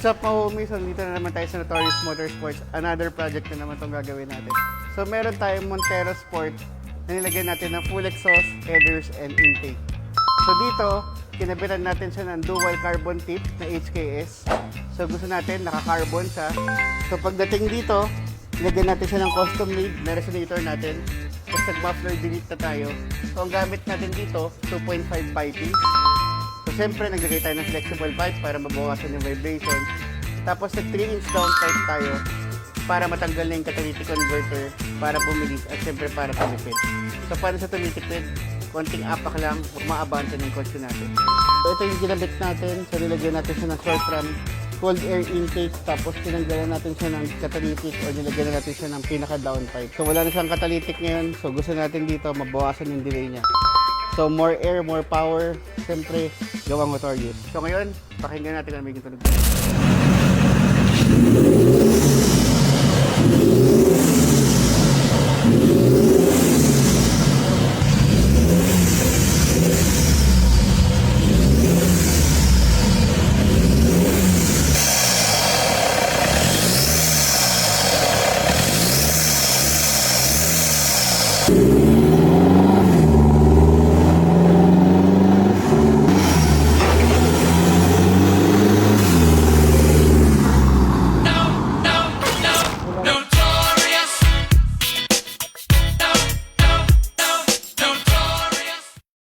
What's up mga homies? So, dito na naman tayo sa Notorious Motorsports. Another project na naman itong gagawin natin. So meron tayong Montero Sport na nilagyan natin ng full exhaust, headers, and intake. So dito, kinabitan natin siya ng dual carbon tip na HKS. So gusto natin, naka-carbon siya. So pagdating dito, nilagyan natin siya ng custom made na resonator natin. Tapos nag-muffler delete na tayo. So ang gamit natin dito, 2.5 piping. So siyempre, naglagay tayo ng flexible pipe para mabawasan yung vibration. Tapos nag 3-inch down pipe tayo para matanggal na yung catalytic converter para bumilis at siyempre para tumipid. So paano sa tumitipid? Konting apak lang, umaabansa ng kotse natin. So ito yung ginabit natin. So nilagyan natin siya ng short ram, cold air intake, tapos tinanggalan natin siya ng catalytic o nilagyan natin siya ng pinaka-down pipe. So wala na siyang catalytic ngayon. So gusto natin dito mabawasan yung delay niya. So more air, more power, siyempre gawang Notorious. So ngayon, pakinggan natin ang magiging tunog.